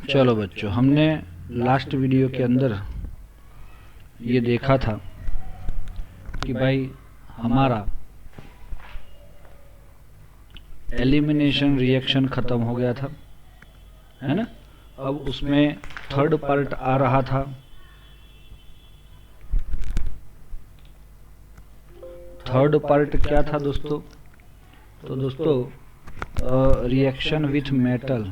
चलो बच्चों, हमने लास्ट वीडियो के अंदर ये देखा था कि भाई हमारा एलिमिनेशन रिएक्शन खत्म हो गया था, है ना। अब उसमें थर्ड पार्ट आ रहा था। थर्ड पार्ट क्या था दोस्तों? तो दोस्तों reaction with metal.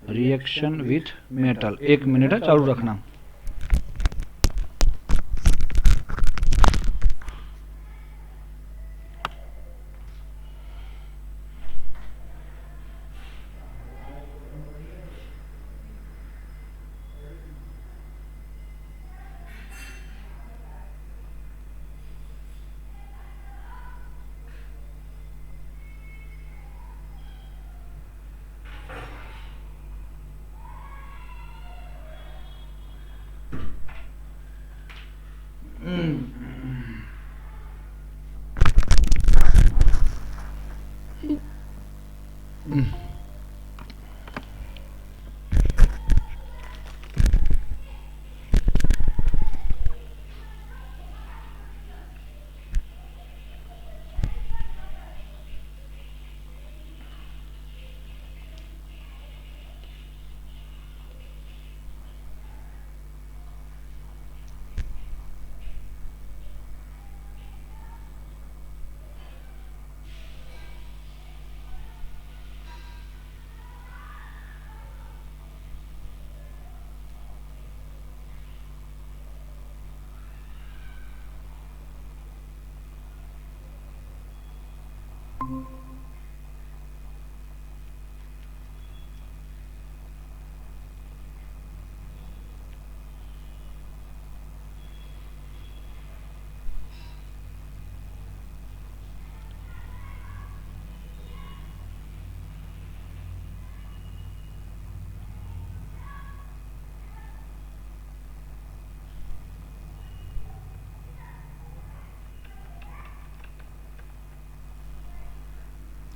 Reaction with metal. एक मिनट है, चालू रखना।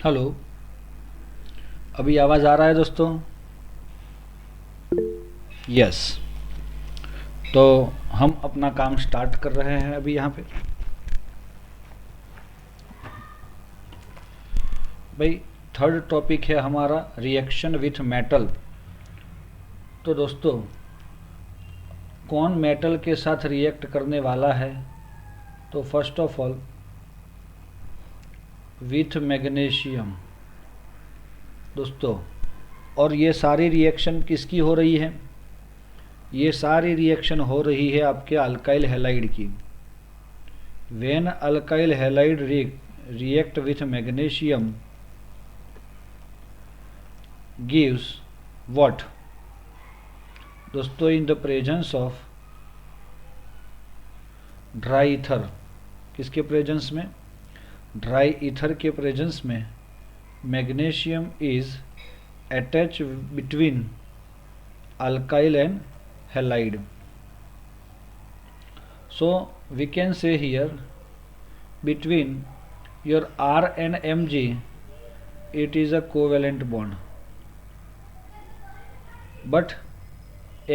हेलो, अभी आवाज आ रहा है दोस्तों? यस। तो हम अपना काम स्टार्ट कर रहे हैं अभी यहाँ पे। भाई थर्ड टॉपिक है हमारा रिएक्शन विथ मेटल। तो दोस्तों कौन मेटल के साथ रिएक्ट करने वाला है? तो first of all with magnesium दोस्तों। और ये सारी रिएक्शन किसकी हो रही है? ये सारी रिएक्शन हो रही है आपके अल्काइल हैलाइड की। When alkyl halide react with magnesium gives what दोस्तों? In the presence of dry ether. किसके प्रेजेंस में? ड्राई ईथर के प्रेजेंस में magnesium is attach between alkyl and halide. So we can say here between your R and Mg it is a covalent bond, but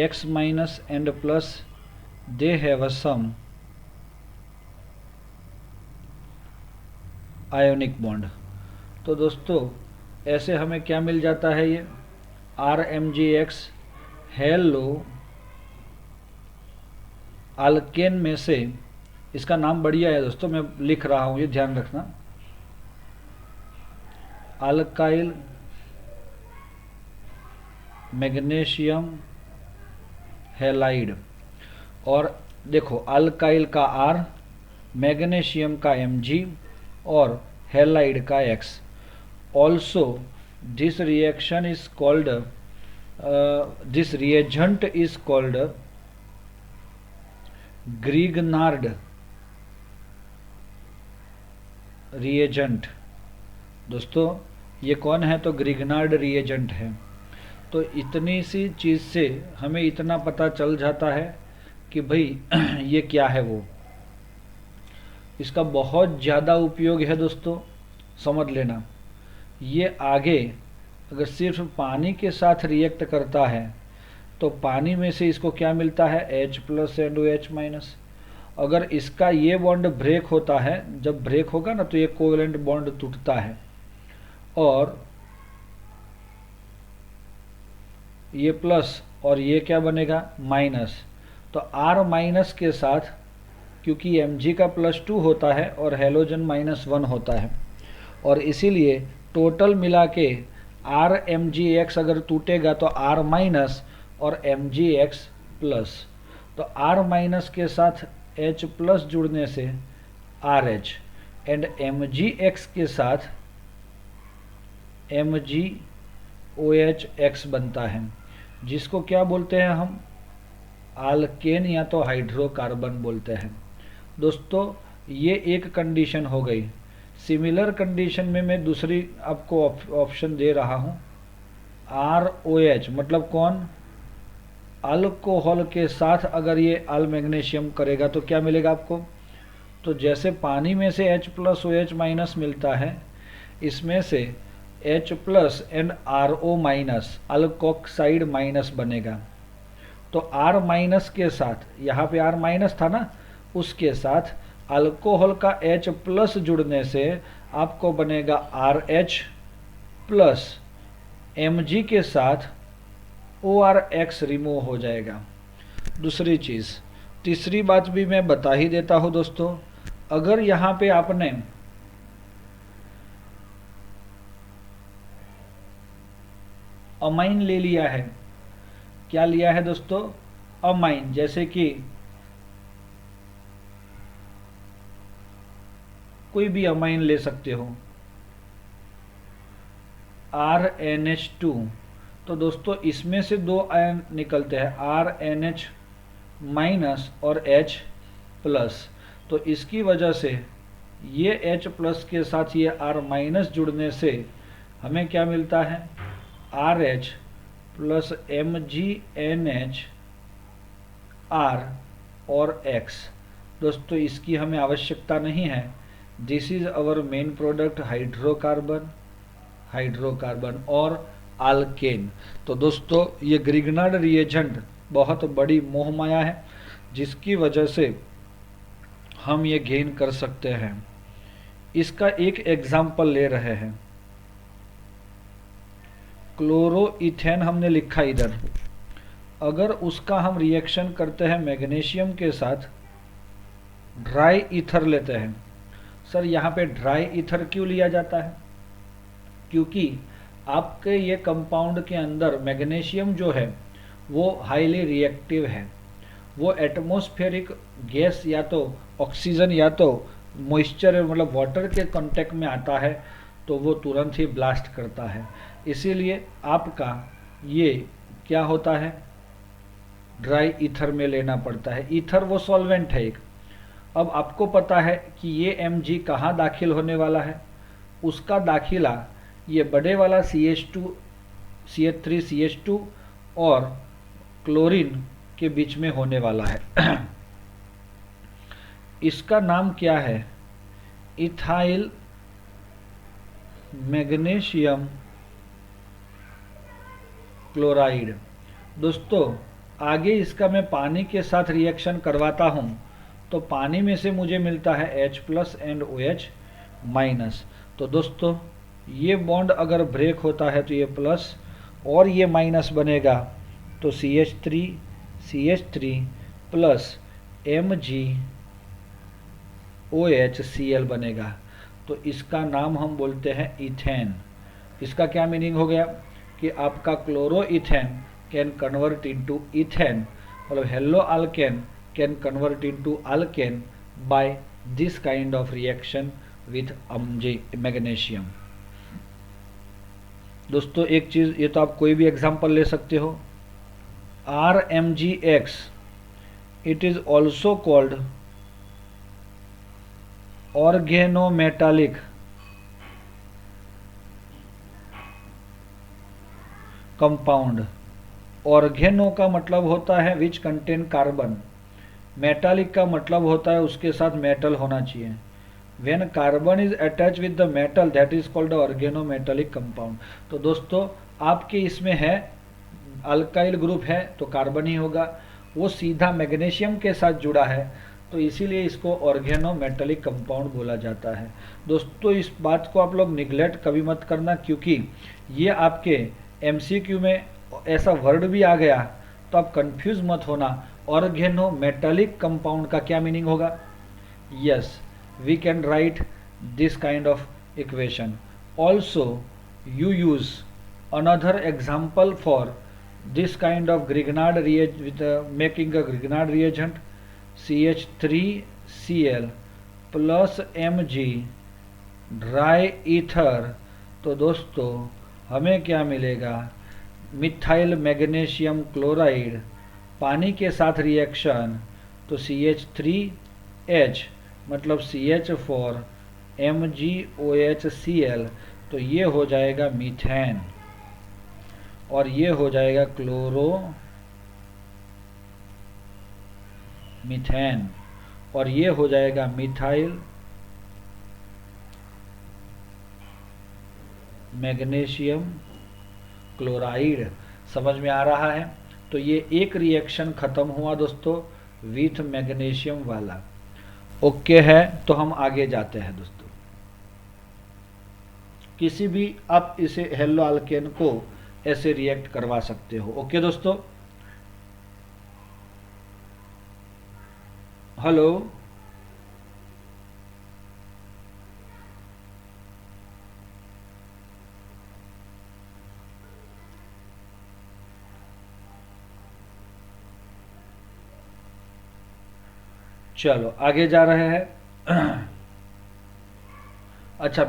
X minus and plus they have a some ionic bond. तो दोस्तों ऐसे हमें क्या मिल जाता है? ये RMgX hello alkane में से, इसका नाम बढ़िया है दोस्तों, मैं लिख रहा हूं, ये ध्यान रखना. Alkyl magnesium halide. और देखो अल्काइल का R, मैग्नीशियम का Mg और हैलाइड का X. Also this reaction is called this reagent is called Grignard reagent. दोस्तों ये कौन है? तो ग्रिगनार्ड रिएजेंट है. तो इतनी सी चीज़ से हमें इतना पता चल जाता है कि भाई ये क्या है वो। इसका बहुत ज़्यादा उपयोग है दोस्तों, समझ लेना। ये आगे अगर सिर्फ पानी के साथ रिएक्ट करता है तो पानी में से इसको क्या मिलता है, H plus and OH minus. अगर इसका ये बॉन्ड ब्रेक होता है, जब ब्रेक होगा ना तो ये कोवेलेंट बॉन्ड टूटता है और ये प्लस और ये क्या बनेगा, माइनस। तो R माइनस के साथ, क्योंकि Mg का +2 होता है और हेलोजन -1 होता है, और इसीलिए टोटल मिला के RMgX अगर टूटेगा तो R माइनस और MgX प्लस। तो R माइनस के साथ H प्लस जुड़ने से RH एंड MgX के साथ MgOHX बनता है, जिसको क्या बोलते हैं हम, आल्केन या तो हाइड्रोकार्बन बोलते हैं। दोस्तों ये एक कंडीशन हो गई। सिमिलर कंडीशन में मैं दूसरी आपको ऑप्शन दे रहा हूँ, ROH मतलब कौन, अल्कोहल के साथ अगर ये अल मैग्नीशियम करेगा तो क्या मिलेगा आपको। तो जैसे पानी में से H प्लस OH माइनस मिलता है, इसमें से H plus and RO minus alkoxide minus बनेगा। तो R माइनस के साथ, यहाँ पे R माइनस था ना, उसके साथ अल्कोहल का H प्लस जुड़ने से आपको बनेगा RH प्लस, Mg के साथ ORX रिमूव हो जाएगा। दूसरी चीज़, तीसरी बात भी मैं बता ही देता हूँ दोस्तों। अगर यहाँ पे आपने अमाइन ले लिया है, क्या लिया है दोस्तों, अमाइन, जैसे कि कोई भी अमाइन ले सकते हो, RNH2, तो दोस्तों इसमें से दो आयन निकलते हैं, RNH माइनस और H प्लस। तो इसकी वजह से ये H प्लस के साथ ये R माइनस जुड़ने से हमें क्या मिलता है, RH प्लस MgNH R और X। दोस्तों इसकी हमें आवश्यकता नहीं है। This is our main product, hydrocarbon और आल्केन। तो दोस्तों ये ग्रिग्नार्ड रिएजेंट बहुत बड़ी मोहमाया है, जिसकी वजह से हम ये गेन कर सकते हैं। इसका एक एग्जाम्पल ले रहे हैं, क्लोरोइथेन हमने लिखा इधर। अगर उसका हम रिएक्शन करते हैं मैग्नीशियम के साथ, ड्राई ईथर लेते हैं। सर यहाँ पे ड्राई ईथर क्यों लिया जाता है, क्योंकि आपके ये कंपाउंड के अंदर मैग्नीशियम जो है वो हाईली रिएक्टिव है। वो एटमॉस्फेरिक गैस या तो ऑक्सीजन या तो मॉइस्चर मतलब वाटर के कांटेक्ट में आता है तो वो तुरंत ही ब्लास्ट करता है। इसीलिए आपका ये क्या होता है, ड्राई ईथर में लेना पड़ता है। ईथर वो सॉल्वेंट है एक। अब आपको पता है कि ये Mg कहाँ दाखिल होने वाला है, उसका दाखिला ये बड़े वाला CH2 CH3CH2 और क्लोरीन के बीच में होने वाला है। इसका नाम क्या है, इथाइल मैग्नीशियम क्लोराइड। दोस्तों आगे इसका मैं पानी के साथ रिएक्शन करवाता हूँ तो पानी में से मुझे मिलता है H plus and OH minus. तो दोस्तों ये बॉन्ड अगर ब्रेक होता है तो ये प्लस और ये माइनस बनेगा, तो CH3 प्लस MgOHCl बनेगा। तो इसका नाम हम बोलते हैं इथेन। इसका क्या मीनिंग हो गया कि आपका chloroethane can convert into ethane, मतलब halo alkane can convert into alkane by this kind of reaction with magnesium. दोस्तों एक चीज़, ये तो आप कोई भी एग्जांपल ले सकते हो, RMgX, it is also called organometallic compound. Organo का मतलब होता है विच कंटेन कार्बन। मेटालिक का मतलब होता है उसके साथ मेटल होना चाहिए। When carbon is attach with the metal that is called organo metallic compound. तो दोस्तों आपके इसमें है अल्काइल ग्रुप है तो कार्बन ही होगा, वो सीधा मैग्नीशियम के साथ जुड़ा है तो इसीलिए इसको ऑर्गेनो मेटालिक कंपाउंड बोला जाता है। दोस्तों इस बात को आप लोग निगलेक्ट कभी मत करना, क्योंकि ये आपके एमसीक्यू में ऐसा वर्ड भी आ गया तो आप कंफ्यूज मत होना। ऑर्गेनो मेटालिक कंपाउंड का क्या मीनिंग होगा? Yes, we can write this kind of equation. Also you use another example for this kind of Grignard reagent with making a Grignard reagent CH3Cl plus Mg dry ether. तो दोस्तों हमें क्या मिलेगा? Methyl magnesium chloride, पानी के साथ reaction तो CH3H मतलब CH4 MgOHCl, तो ये हो जाएगा मीथेन और ये हो जाएगा क्लोरो मीथेन और ये हो जाएगा मिथाइल मैग्नीशियम क्लोराइड। समझ में आ रहा है? तो ये एक रिएक्शन खत्म हुआ दोस्तों विथ मैग्नीशियम वाला। ओके है, तो हम आगे जाते हैं दोस्तों। किसी भी आप इसे हेलो अल्केन को ऐसे रिएक्ट करवा सकते हो। ओके दोस्तों, हेलो, चलो आगे जा रहे हैं। अच्छा,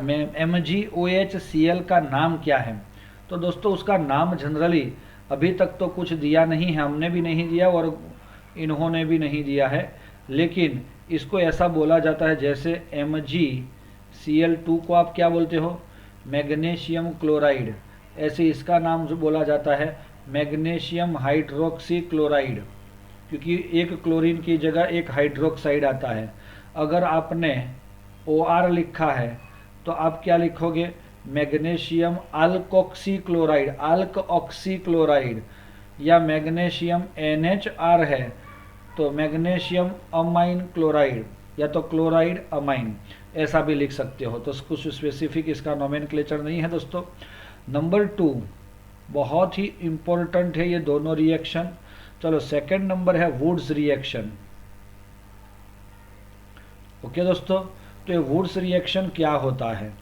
MgOHCl का नाम क्या है? तो दोस्तों उसका नाम जनरली अभी तक तो कुछ दिया नहीं है, हमने भी नहीं दिया और इन्होंने भी नहीं दिया है, लेकिन इसको ऐसा बोला जाता है जैसे MgCl2 को आप क्या बोलते हो? Magnesium chloride. ऐसे इसका नाम जो बोला जाता है मैग्नीशियम हाइड्रोक्सी क्लोराइड, क्योंकि एक क्लोरीन की जगह एक हाइड्रोक्साइड आता है। अगर आपने OR लिखा है तो आप क्या लिखोगे? मैग्नीशियम अल्कोक्सी क्लोराइड, अल्कऑक्सी क्लोराइड, या मैग्नीशियम NHR है तो मैग्नीशियम अमाइन क्लोराइड, या तो क्लोराइड अमाइन, ऐसा भी लिख सकते हो। तो कुछ स्पेसिफिक इसका नोमेनक्लेचर नहीं है दोस्तों। नंबर 2 बहुत ही इंपॉर्टेंट है ये दोनों रिएक्शन। चलो सेकंड नंबर है वुड्स रिएक्शन। ओके दोस्तों, तो ये वुड्स रिएक्शन क्या होता है?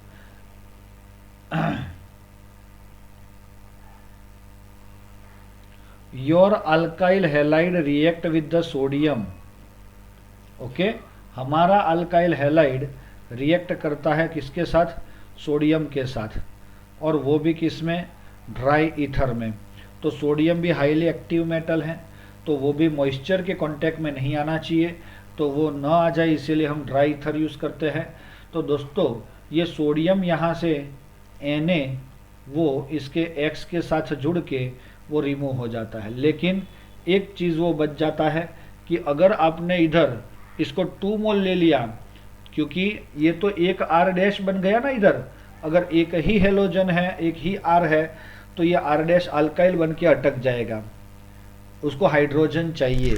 Your alkyl halide react with the sodium. Okay, हमारा अल्काइल हैलाइड रिएक्ट करता है किसके साथ? सोडियम के साथ, और वो भी किस में? ड्राई ईथर में। तो सोडियम भी हाईली एक्टिव मेटल है, तो वो भी मॉइस्चर के कांटेक्ट में नहीं आना चाहिए, तो वो न आ जाए इसीलिए हम ड्राई ईथर यूज़ करते हैं। तो दोस्तों ये सोडियम यहाँ से Na वो इसके X के साथ जुड़ के वो रिमूव हो जाता है, लेकिन एक चीज़ वो बच जाता है कि अगर आपने इधर इसको 2 मोल ले लिया, क्योंकि ये तो एक R डैश बन गया ना इधर, अगर एक ही हेलोजन है, एक ही R है, तो ये R डैश अल्काइल बन के अटक जाएगा। उसको हाइड्रोजन चाहिए,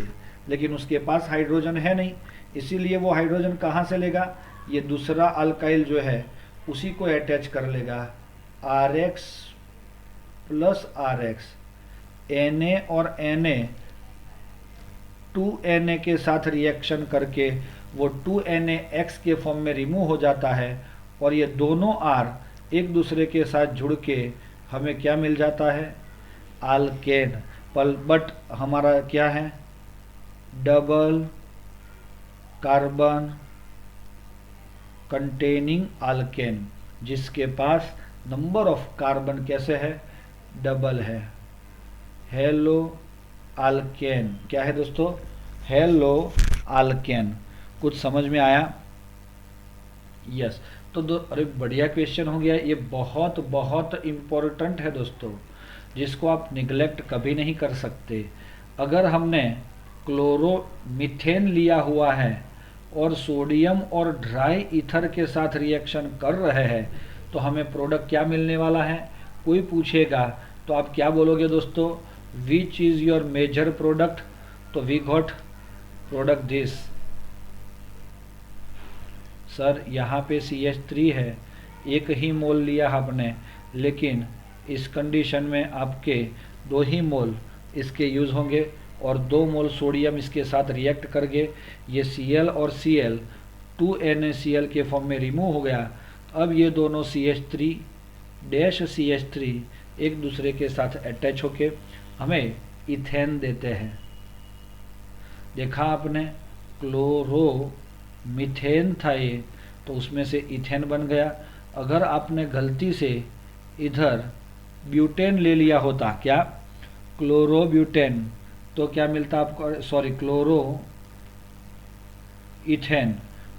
लेकिन उसके पास हाइड्रोजन है नहीं, इसीलिए वो हाइड्रोजन कहाँ से लेगा? ये दूसरा अल्काइल जो है उसी को अटैच कर लेगा, RH प्लस RH, Na और Na 2Na के साथ रिएक्शन करके वो 2NaX के फॉर्म में रिमूव हो जाता है, और ये दोनों R एक दूसरे के साथ जुड़ के हमें क्या मिल जाता है? अल्केन। बट हमारा क्या है? डबल कार्बन कंटेनिंग अल्केन, जिसके पास नंबर ऑफ कार्बन कैसे है? डबल है। हेलो अल्केन क्या है दोस्तों? Hello alkane. कुछ समझ में आया? यस। तो अरे बढ़िया क्वेश्चन हो गया, ये बहुत बहुत इम्पोर्टेंट है दोस्तों। जिसको आप निगलेक्ट कभी नहीं कर सकते। अगर हमने क्लोरोमीथेन लिया हुआ है और सोडियम और ड्राई ईथर के साथ रिएक्शन कर रहे हैं तो हमें प्रोडक्ट क्या मिलने वाला है? कोई पूछेगा तो आप क्या बोलोगे दोस्तों? Which is your major product? तो we got product this. Sir यहाँ पे CH3 है, एक ही मोल लिया आपने, लेकिन इस कंडीशन में आपके 2 ही मोल इसके यूज़ होंगे और 2 मोल सोडियम इसके साथ रिएक्ट करके ये Cl और Cl 2NaCl के फॉर्म में रिमूव हो गया। अब ये दोनों CH3 डैश CH3 एक दूसरे के साथ अटैच होके हमें इथेन देते हैं। देखा आपने, क्लोरोमीथेन था ये, तो उसमें से इथेन बन गया। अगर आपने गलती से इधर ब्यूटेन ले लिया होता, क्या क्लोरोब्यूटेन, तो क्या मिलता आपको? सॉरी, क्लोरो इथेन,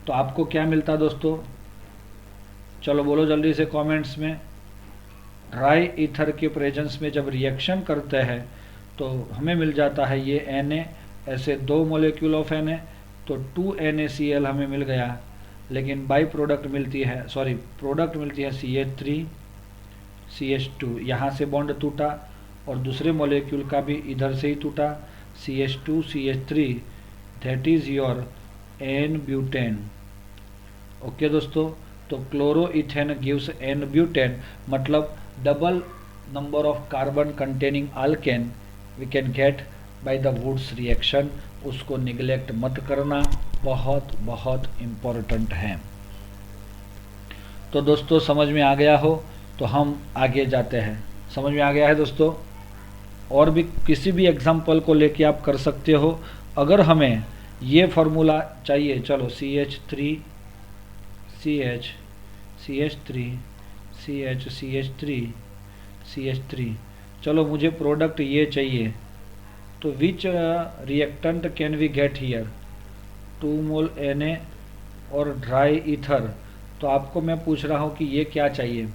तो आपको क्या मिलता दोस्तों? चलो बोलो जल्दी से कमेंट्स में। ड्राई ईथर के प्रेजेंस में जब रिएक्शन करते हैं तो हमें मिल जाता है ये Na, ऐसे 2 मोलिक्यूल ऑफ Na, तो 2NaCl हमें मिल गया। लेकिन बाई प्रोडक्ट मिलती है, सॉरी प्रोडक्ट मिलती है CH3 CH2, यहाँ से बॉन्ड टूटा और दूसरे मोलिक्यूल का भी इधर से ही टूटा, CH2 CH3, that is your N butane. Okay दोस्तों, तो क्लोरोइथेन गिव्स N-ब्यूटेन, मतलब double number of carbon containing alkane we can get by the Wurtz reaction. उसको निगलेक्ट मत करना, बहुत बहुत इम्पोर्टेंट है। तो दोस्तों समझ में आ गया हो तो हम आगे जाते हैं। समझ में आ गया है दोस्तों? और भी किसी भी एग्जाम्पल को लेके आप कर सकते हो। अगर हमें ये फार्मूला चाहिए, चलो CH3 CH CH3 CH CH3 CH3, चलो मुझे प्रोडक्ट ये चाहिए, तो which reactant can we get here? 2 mole Na और ड्राई ईथर। तो आपको मैं पूछ रहा हूँ कि ये क्या चाहिए?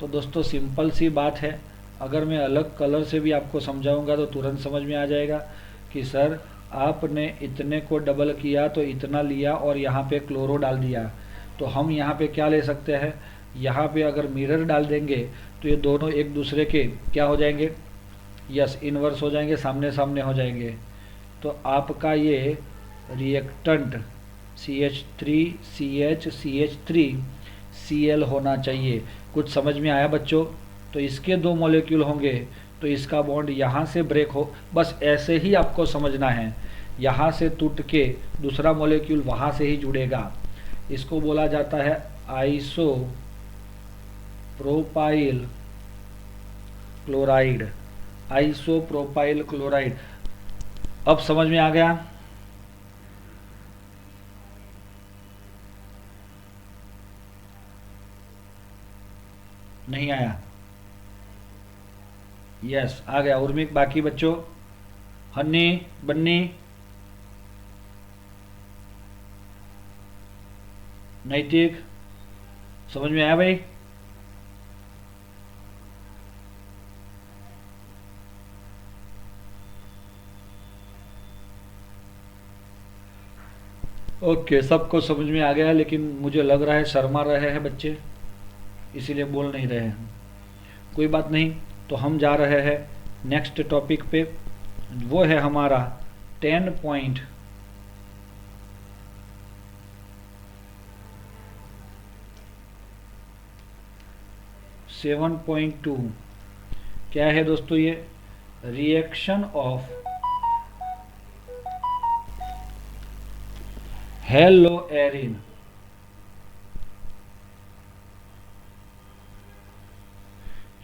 तो दोस्तों सिंपल सी बात है, अगर मैं अलग कलर से भी आपको समझाऊंगा तो तुरंत समझ में आ जाएगा कि सर आपने इतने को डबल किया तो इतना लिया और यहाँ पे क्लोरो डाल दिया। तो हम यहाँ पे क्या ले सकते हैं? यहाँ पे अगर मिरर डाल देंगे तो ये दोनों एक दूसरे के क्या हो जाएंगे? यस, इन्वर्स हो जाएंगे, सामने सामने हो जाएंगे। तो आपका ये reactant CH3 CH CH3 Cl होना चाहिए। कुछ समझ में आया बच्चों? तो इसके 2 मॉलिक्यूल होंगे तो इसका बॉन्ड यहाँ से ब्रेक हो, बस ऐसे ही आपको समझना है। यहाँ से टूट के दूसरा मॉलिक्यूल वहाँ से ही जुड़ेगा। इसको बोला जाता है आइसोप्रोपाइल क्लोराइड। आइसोप्रोपाइल क्लोराइड, अब समझ में आ गया? नहीं आया? यस आ गया। उर्मिक, बाकी बच्चों, हन्नी बन्नी, नैतिक, समझ में आया भाई? ओके, सबको समझ में आ गया, लेकिन मुझे लग रहा है शर्मा रहे हैं बच्चे, इसीलिए बोल नहीं रहे हैं। कोई बात नहीं, तो हम जा रहे हैं नेक्स्ट टॉपिक पे। वो है हमारा 10.7.2 क्या है दोस्तों? ये रिएक्शन ऑफ हेलोएरिन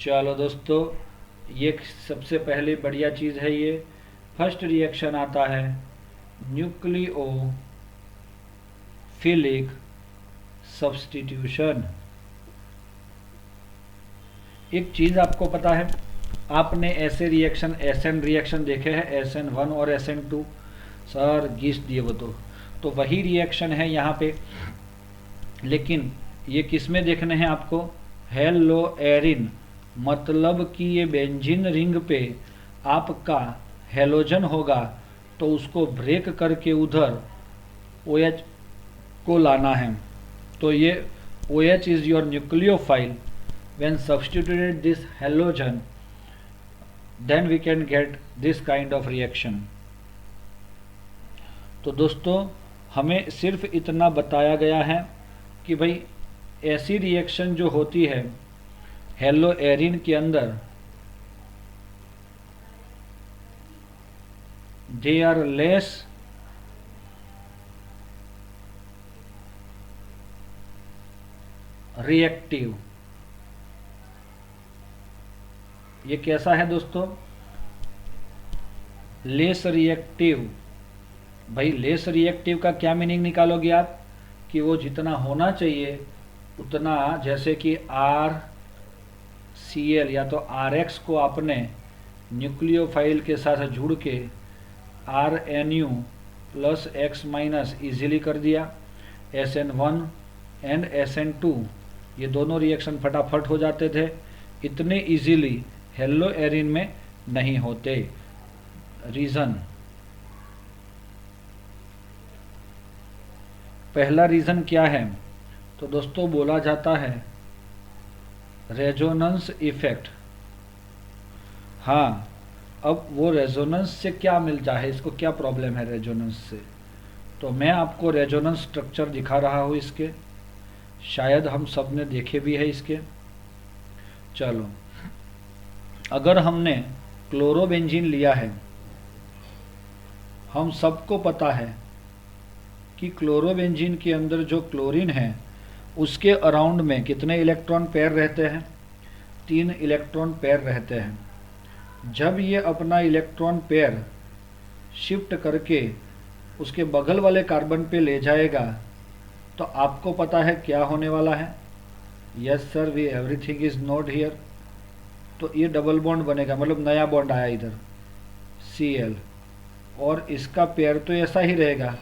चलो दोस्तों, ये सबसे पहले बढ़िया चीज़ है। ये फर्स्ट रिएक्शन आता है न्यूक्लियोफिलिक सब्स्टिट्यूशन। एक चीज़ आपको पता है, आपने ऐसे रिएक्शन SN रिएक्शन देखे हैं, SN1 और SN2? सर घिस दिए वो तो वही रिएक्शन है यहाँ पे, लेकिन ये किस में देखने हैं आपको? हेलोएरिन मतलब कि ये बेंजीन रिंग पे आपका हेलोजन होगा तो उसको ब्रेक करके उधर OH को लाना है। तो ये OH is your nucleophile. When substituted this halogen then we can get this kind of reaction. तो दोस्तों हमें सिर्फ इतना बताया गया है कि भाई ऐसी रिएक्शन जो होती है हेलो एरिन के अंदर, दे आर लेस रिएक्टिव। ये कैसा है दोस्तों? Less reactive. भाई लेस रिएक्टिव का क्या मीनिंग निकालोगे आप कि वो जितना होना चाहिए उतना, जैसे कि RCl या तो RX को आपने न्यूक्लियोफाइल के साथ जुड़ के RNU plus X minus easily कर दिया, SN1 एंड SN2 ये दोनों रिएक्शन फटाफट हो जाते थे, इतने इजीली हेलो एरिन में नहीं होते। रीज़न, पहला रीज़न क्या है? तो दोस्तों बोला जाता है रेजोनेंस इफेक्ट। हाँ, अब वो रेजोनेंस से क्या मिलता है, इसको क्या प्रॉब्लम है रेजोनेंस से? तो मैं आपको रेजोनेंस स्ट्रक्चर दिखा रहा हूँ इसके, शायद हम सब ने देखे भी है इसके। चलो, अगर हमने क्लोरोबेंजीन लिया है, हम सबको पता है कि क्लोरोबेंजीन के अंदर जो क्लोरीन है उसके अराउंड में कितने इलेक्ट्रॉन पेयर रहते हैं? 3 इलेक्ट्रॉन पेयर रहते हैं। जब ये अपना इलेक्ट्रॉन पेयर शिफ्ट करके उसके बगल वाले कार्बन पे ले जाएगा तो आपको पता है क्या होने वाला है? Yes sir, we everything is note here. तो ये डबल बॉन्ड बनेगा, मतलब नया बॉन्ड आया इधर Cl, और इसका पेयर तो ऐसा ही रहेगा,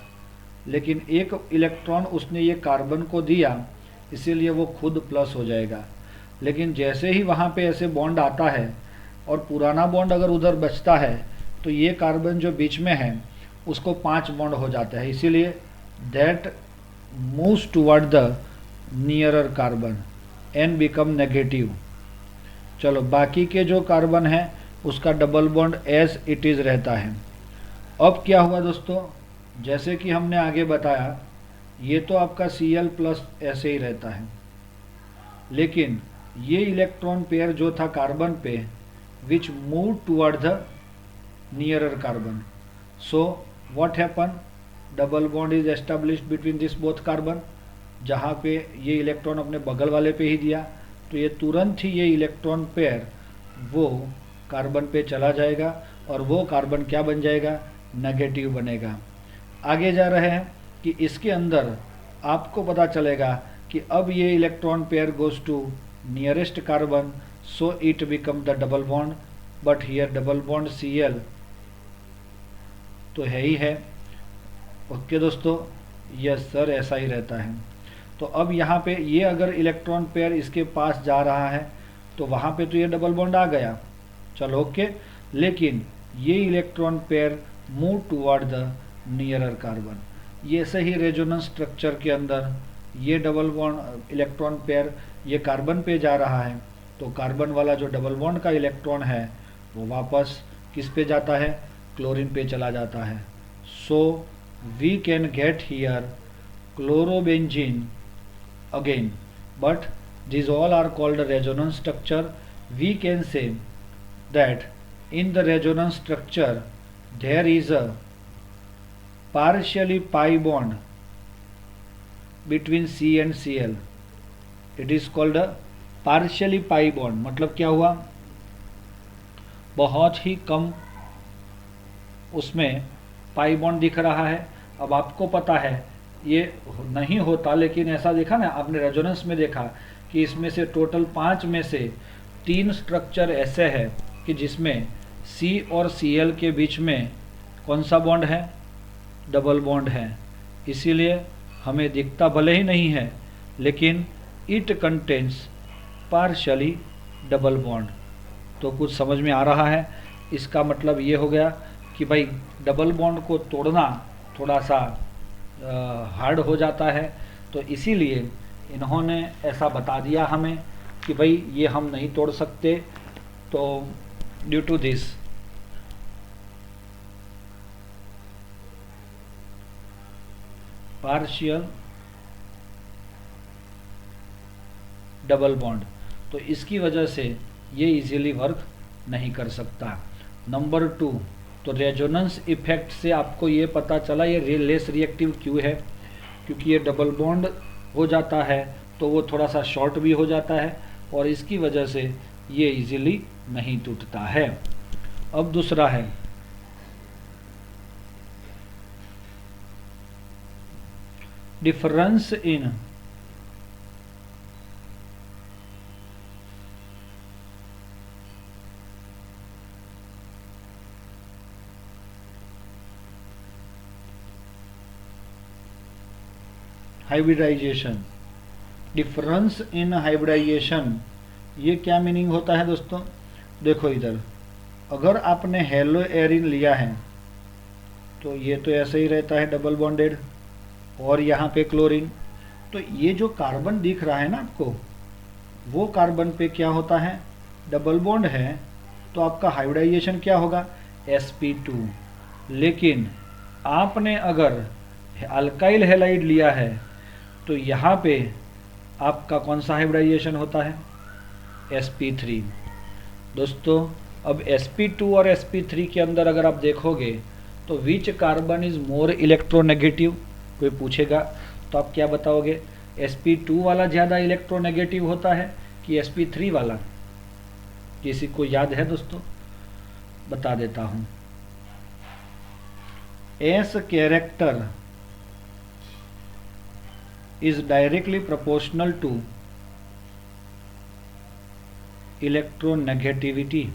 लेकिन एक इलेक्ट्रॉन उसने ये कार्बन को दिया इसीलिए वो खुद प्लस हो जाएगा। लेकिन जैसे ही वहाँ पे ऐसे बॉन्ड आता है और पुराना बॉन्ड अगर उधर बचता है तो ये कार्बन जो बीच में है उसको 5 बॉन्ड हो जाता है, इसीलिए that moves toward the nearer carbon and become negative. चलो, बाकी के जो कार्बन है उसका double bond as it is रहता है। अब क्या हुआ दोस्तों, जैसे कि हमने आगे बताया ये तो आपका Cl प्लस ऐसे ही रहता है, लेकिन ये इलेक्ट्रॉन पेयर जो था कार्बन पे which move toward the nearer carbon, so what happen, double bond is established between this both carbon. जहाँ पे ये इलेक्ट्रॉन अपने बगल वाले पे ही दिया तो ये तुरंत ही ये इलेक्ट्रॉन पेयर वो कार्बन पे चला जाएगा और वो कार्बन क्या बन जाएगा? नेगेटिव बनेगा। आगे जा रहे हैं कि इसके अंदर आपको पता चलेगा कि अब ये electron pair goes to nearest carbon, so it become the double bond, but here double bond Cl तो है ही है। ओके दोस्तों, यस सर, ऐसा ही रहता है। तो अब यहाँ पे ये अगर इलेक्ट्रॉन पेयर इसके पास जा रहा है तो वहाँ पे तो ये डबल बॉन्ड आ गया, चलो ओके, लेकिन ये electron pair move toward the nearer carbon. ये सही रेजोनेंस स्ट्रक्चर के अंदर ये डबल बॉन्ड इलेक्ट्रॉन पेयर ये कार्बन पे जा रहा है तो कार्बन वाला जो डबल बॉन्ड का इलेक्ट्रॉन है वो वापस किस पे जाता है? क्लोरीन पे चला जाता है। So we can get here chlorobenzene again, but these all are called resonance structure. We can say that in the resonance structure there is a partially pi bond between C and Cl. It is called a partially pi bond. मतलब क्या हुआ? बहुत ही कम उसमें pi bond दिख रहा है। अब आपको पता है ये नहीं होता, लेकिन ऐसा देखा ना आपने रेजोनेंस में देखा कि इसमें से टोटल 5 में से 3 स्ट्रक्चर ऐसे है कि जिसमें C और Cl के बीच में कौन सा बॉन्ड है? डबल बॉन्ड है। इसीलिए हमें दिखता भले ही नहीं है लेकिन it contains partially double bond. तो कुछ समझ में आ रहा है? इसका मतलब ये हो गया कि भाई डबल बॉन्ड को तोड़ना थोड़ा सा हार्ड हो जाता है, तो इसीलिए इन्होंने ऐसा बता दिया हमें कि भाई ये हम नहीं तोड़ सकते। तो due to this partial double bond, तो इसकी वजह से ये इजीली वर्क नहीं कर सकता। नंबर 2, तो रेजोनेंस इफेक्ट से आपको ये पता चला ये लेस रिएक्टिव क्यों है, क्योंकि ये डबल बॉन्ड हो जाता है तो वो थोड़ा सा शॉर्ट भी हो जाता है और इसकी वजह से ये इजीली नहीं टूटता है। अब दूसरा है difference in hybridization. Difference in hybridization, ये क्या मीनिंग होता है दोस्तों? देखो इधर, अगर आपने हेलो एरिन लिया है तो ये तो ऐसे ही रहता है डबल बॉन्डेड, और यहाँ पे क्लोरीन, तो ये जो कार्बन दिख रहा है ना आपको, वो कार्बन पे क्या होता है? डबल बॉन्ड है, तो आपका हाइब्रिडाइजेशन क्या होगा? sp2। लेकिन आपने अगर अल्काइल हैलाइड लिया है तो यहाँ पे आपका कौन सा हाइब्रिडाइजेशन होता है? sp3। दोस्तों अब sp2 और sp3 के अंदर अगर आप देखोगे तो which carbon is more electronegative, कोई पूछेगा तो आप क्या बताओगे? sp2 वाला ज़्यादा इलेक्ट्रोनेगेटिव होता है कि sp3 वाला? किसी को याद है दोस्तों? बता देता हूँ। S character is directly proportional to electronegativity।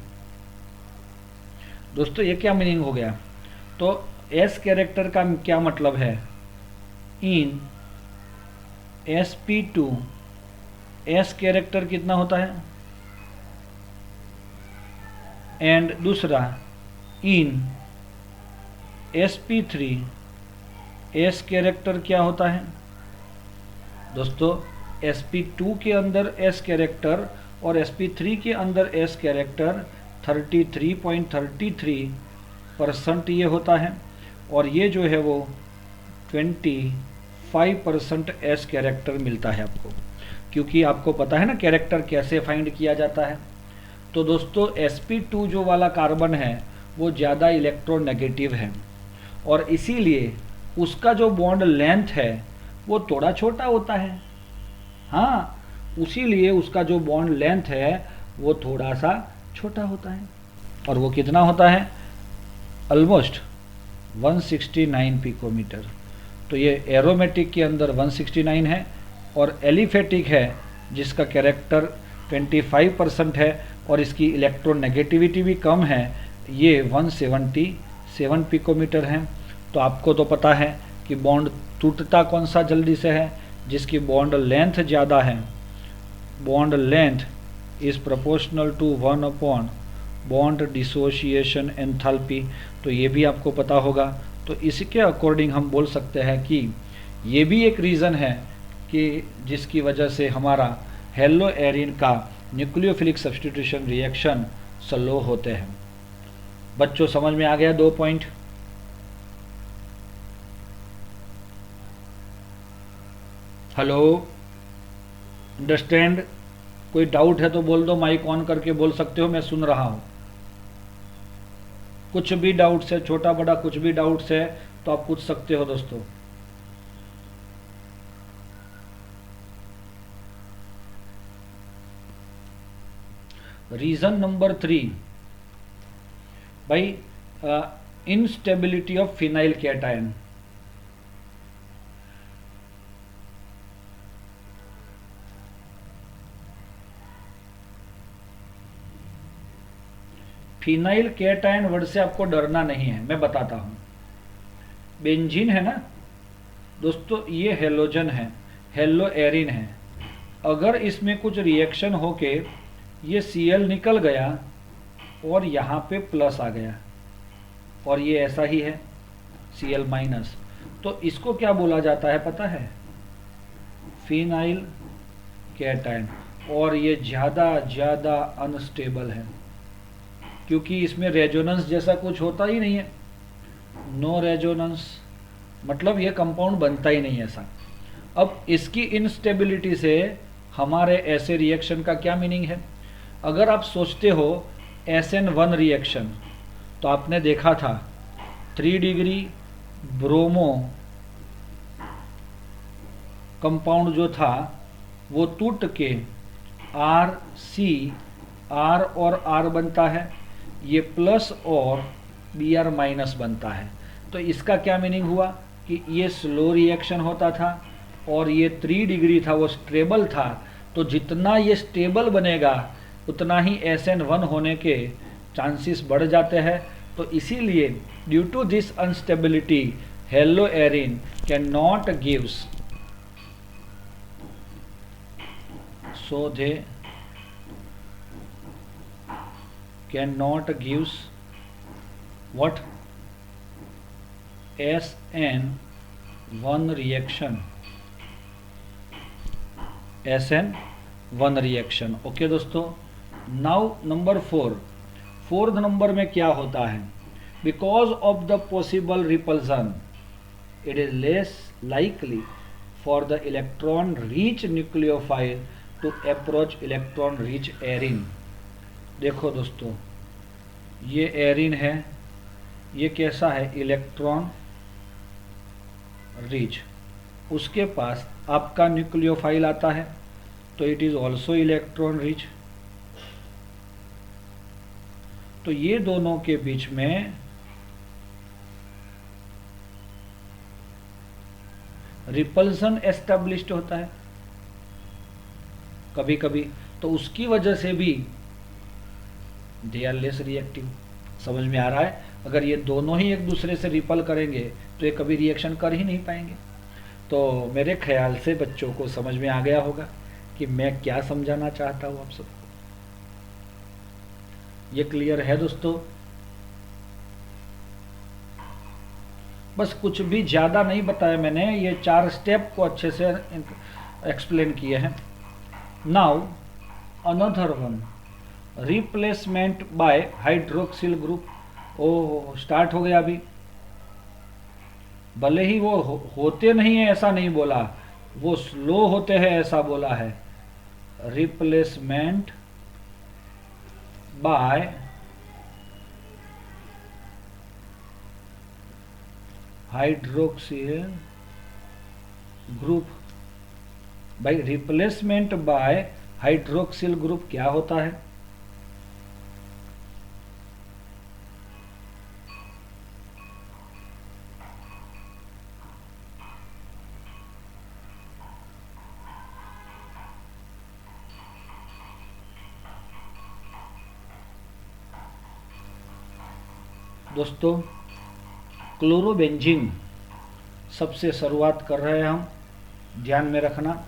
दोस्तों ये क्या मीनिंग हो गया? तो S कैरेक्टर का क्या मतलब है? इन sp2 S कैरेक्टर कितना होता है, एंड दूसरा इन sp3 S कैरेक्टर क्या होता है? दोस्तों sp2 के अंदर S कैरेक्टर और sp3 के अंदर S कैरेक्टर 33.33% ये होता है, और ये जो है वो 25% S कैरेक्टर मिलता है आपको, क्योंकि आपको पता है ना कैरेक्टर कैसे फाइंड किया जाता है। तो दोस्तों sp2 जो वाला कार्बन है वो ज़्यादा इलेक्ट्रोनेगेटिव है, और इसीलिए उसका जो बॉन्ड लेंथ है वो थोड़ा छोटा होता है। हाँ, उसीलिए उसका जो बॉन्ड लेंथ है वो थोड़ा सा छोटा होता है, और वो कितना होता है? Almost 169 picometer. तो ये एरोमेटिक के अंदर 169 है, और एलिफेटिक है जिसका कैरेक्टर 25% है और इसकी इलेक्ट्रोनेगेटिविटी भी कम है, ये 177 पिकोमीटर है। तो आपको तो पता है कि बॉन्ड टूटता कौन सा जल्दी से है? जिसकी बॉन्ड लेंथ ज़्यादा है। Bond length is proportional to 1 upon bond dissociation enthalpy. तो ये भी आपको पता होगा। तो इसके अकॉर्डिंग हम बोल सकते हैं कि ये भी एक रीज़न है कि जिसकी वजह से हमारा हेलो एरिन का न्यूक्लियोफिलिक सब्स्टिट्यूशन रिएक्शन स्लो होते हैं। बच्चों समझ में आ गया 2 पॉइंट? Hello, understand? कोई डाउट है तो बोल दो, माइक ऑन करके बोल सकते हो, मैं सुन रहा हूँ। कुछ भी डाउट्स है, छोटा बड़ा कुछ भी डाउट्स है तो आप पूछ सकते हो दोस्तों। रीजन नंबर 3 भाई, instability of phenyl cation. Phenyl cation word से आपको डरना नहीं है, मैं बताता हूँ। बेंजीन है ना दोस्तों, ये हेलोजन है, हेलो एरिन है। अगर इसमें कुछ रिएक्शन होके ये Cl निकल गया और यहाँ पे प्लस आ गया और ये ऐसा ही है Cl माइनस, तो इसको क्या बोला जाता है पता है? Phenyl cation. और ये ज़्यादा अनस्टेबल है क्योंकि इसमें रेजोनेंस जैसा कुछ होता ही नहीं है। नो रेजोनेंस मतलब ये कंपाउंड बनता ही नहीं ऐसा। अब इसकी इनस्टेबिलिटी से हमारे ऐसे रिएक्शन का क्या मीनिंग है? अगर आप सोचते हो SN1 रिएक्शन, तो आपने देखा था 3 डिग्री ब्रोमो कंपाउंड जो था वो टूट के R और R बनता है, ये प्लस और Br माइनस बनता है। तो इसका क्या मीनिंग हुआ कि ये स्लो रिएक्शन होता था और ये 3 डिग्री था, वो स्टेबल था। तो जितना ये स्टेबल बनेगा उतना ही SN1 होने के चांसेस बढ़ जाते हैं। तो इसीलिए due to this instability halo arene can not gives, so they cannot gives what? SN1 reaction, SN1 reaction। Okay दोस्तों, नाउ नंबर 4, फोर्थ नंबर में क्या होता है? Because of the possible repulsion it is less likely for the electron rich nucleophile to approach electron rich arene. देखो दोस्तों, ये arene है, ये कैसा है? Electron rich. उसके पास आपका न्यूक्लियोफाइल आता है तो it is also electron rich. तो ये दोनों के बीच में रिपल्सन एस्टेब्लिश्ड होता है कभी कभी, तो उसकी वजह से भी दे आर लेस रिएक्टिव। समझ में आ रहा है? अगर ये दोनों ही एक दूसरे से रिपल करेंगे तो ये कभी रिएक्शन कर ही नहीं पाएंगे। तो मेरे ख्याल से बच्चों को समझ में आ गया होगा कि मैं क्या समझाना चाहता हूँ आप सबको। ये क्लियर है दोस्तों? बस कुछ भी ज़्यादा नहीं बताया मैंने, ये 4 स्टेप को अच्छे से एक्सप्लेन किए हैं। Now another one, replacement by hydroxyl group. ओ स्टार्ट हो गया अभी। भले ही वो होते नहीं है ऐसा नहीं बोला, वो स्लो होते हैं ऐसा बोला है। Replacement by hydroxyl group. भाई रिप्लेसमेंट बाय हाइड्रोक्सिल ग्रुप क्या होता है? दोस्तों, क्लोरोबेंजीन सबसे शुरुआत कर रहे हैं हम, ध्यान में रखना।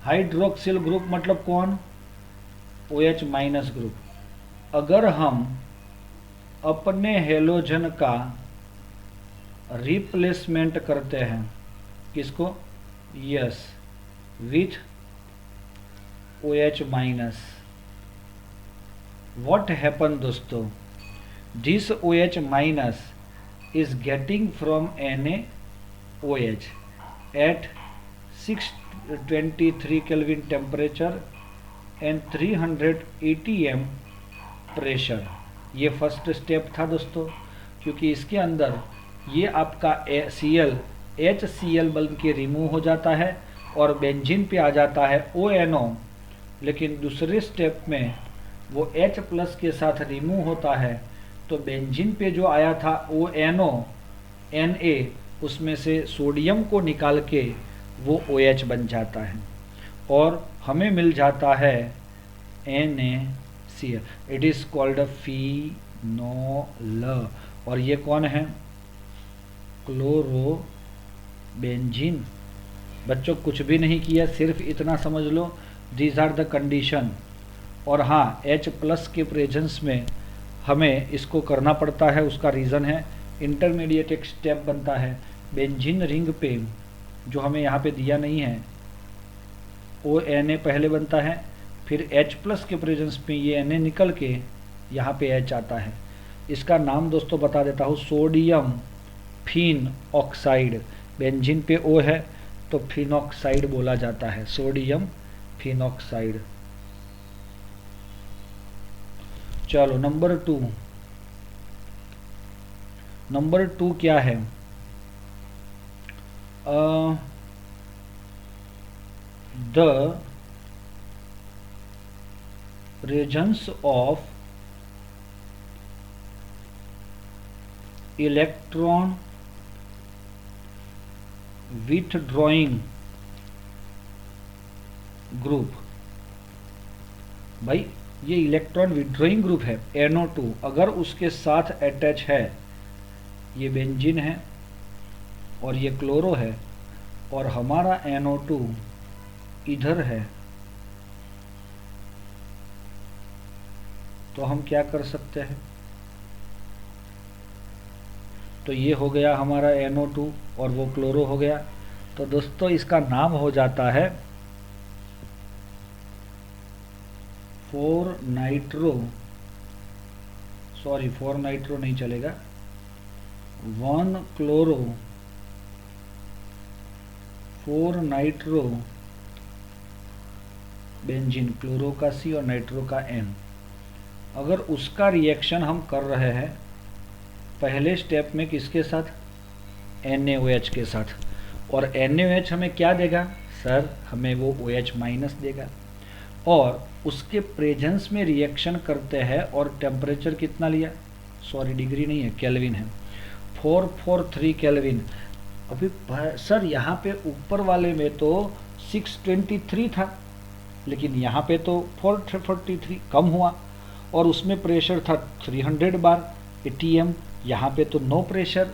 हाइड्रोक्सिल ग्रुप मतलब कौन? OH minus group. अगर हम अपने हेलोजन का रिप्लेसमेंट करते हैं, किसको? Yes, with OH minus, what happen दोस्तों? This OH minus is getting from NaOH at 623 Kelvin temperature and 300 atm pressure। ये फर्स्ट स्टेप था दोस्तों, क्योंकि इसके अंदर ये आपका Cl HCl बन के रिमूव हो जाता है और बेंजीन पे आ जाता है ONO। लेकिन दूसरे स्टेप में वो H प्लस के साथ रिमूव होता है, तो बेंजीन पे जो आया था ONO Na, उसमें से सोडियम को निकाल के वो OH बन जाता है और हमें मिल जाता है NaCl। It is called phenol. और ये कौन है? क्लोरोबेंजीन। बच्चों कुछ भी नहीं किया, सिर्फ इतना समझ लो, दीज आर द कंडीशन और हाँ, H+ के प्रेजेंस में हमें इसको करना पड़ता है। उसका रीज़न है इंटरमीडिएट एक स्टेप बनता है बेंजीन रिंग पे, जो हमें यहाँ पे दिया नहीं है। ONA पहले बनता है, फिर H+ के प्रेजेंस में ये Na निकल के यहाँ पे H आता है। इसका नाम दोस्तों बता देता हूँ, सोडियम फिन ऑक्साइड। बेंजीन पे O है तो फिनॉक्साइड बोला जाता है, सोडियम फिनॉक्साइड। चलो नंबर 2। नंबर 2 क्या है? The presence of electron withdrawing group. भाई ये इलेक्ट्रॉन विड्रॉइंग ग्रुप है NO2, अगर उसके साथ अटैच है, ये बेंजीन है और ये क्लोरो है और हमारा NO2 इधर है, तो हम क्या कर सकते हैं? तो ये हो गया हमारा NO2 और वो क्लोरो हो गया। तो दोस्तों इसका नाम हो जाता है 4 नाइट्रो नहीं चलेगा, 1 क्लोरो 4 नाइट्रो बेंजीन, क्लोरो का C और नाइट्रो का N। अगर उसका रिएक्शन हम कर रहे हैं पहले स्टेप में किसके साथ? NaOH के साथ। और NaOH हमें क्या देगा सर? हमें वो OH- देगा। और उसके प्रेजेंस में रिएक्शन करते हैं और टेम्परेचर कितना लिया? सॉरी डिग्री नहीं है, केल्विन है, 443 केल्विन। अभी सर यहाँ पे ऊपर वाले में तो 623 था, लेकिन यहाँ पे तो 443 कम हुआ और उसमें प्रेशर था 300 बार ATM, यहाँ पे तो नो प्रेशर।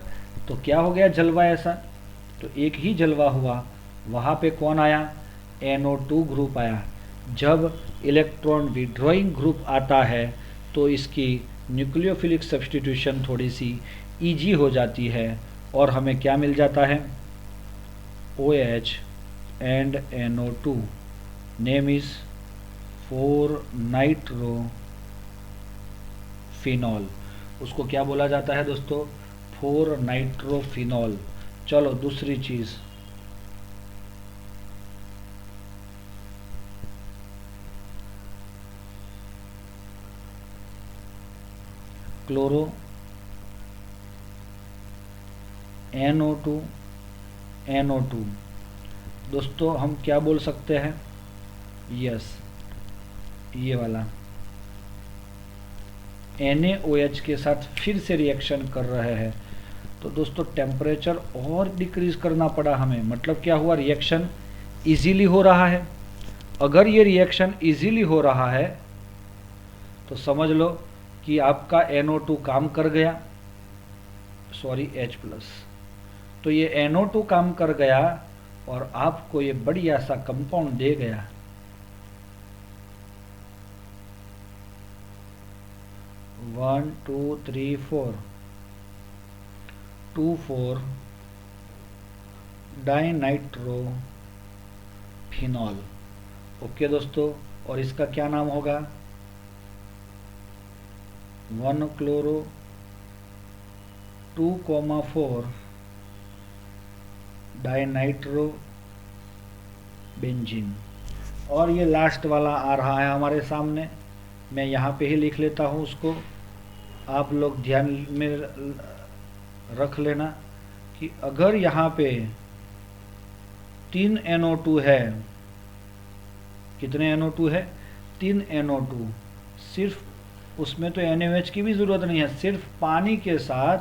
तो क्या हो गया जलवा ऐसा? तो एक ही जलवा हुआ, वहाँ पे कौन आया? NO2 ग्रुप आया। जब इलेक्ट्रॉन विड्रॉइंग ग्रुप आता है तो इसकी न्यूक्लियोफिलिक सब्स्टिट्यूशन थोड़ी सी ईजी हो जाती है और हमें क्या मिल जाता है? OH and NO2, name is 4 nitrophenol. उसको क्या बोला जाता है दोस्तों? 4 नाइट्रोफिनॉल। चलो दूसरी चीज, क्लोरो NO2 दोस्तों हम क्या बोल सकते हैं? यस, ये वाला NaOH के साथ फिर से रिएक्शन कर रहे हैं। तो दोस्तों टेम्परेचर और डिक्रीज करना पड़ा हमें। मतलब क्या हुआ? रिएक्शन इजीली हो रहा है। अगर ये रिएक्शन इजीली हो रहा है तो समझ लो कि आपका NO2 काम कर गया, सॉरी H+। तो ये NO2 काम कर गया और आपको ये बढ़िया सा कंपाउंड दे गया। One two three four 2,4 dinitrophenol. Okay दोस्तों, और इसका क्या नाम होगा? 1 क्लोरो 2,4 डाइनाइट्रो बेंजीन। और ये लास्ट वाला आ रहा है हमारे सामने, मैं यहाँ पे ही लिख लेता हूँ उसको, आप लोग ध्यान में रख लेना कि अगर यहाँ पे 3 NO2 है, कितने NO2 है? 3 NO2। सिर्फ उसमें तो NaOH की भी ज़रूरत नहीं है, सिर्फ पानी के साथ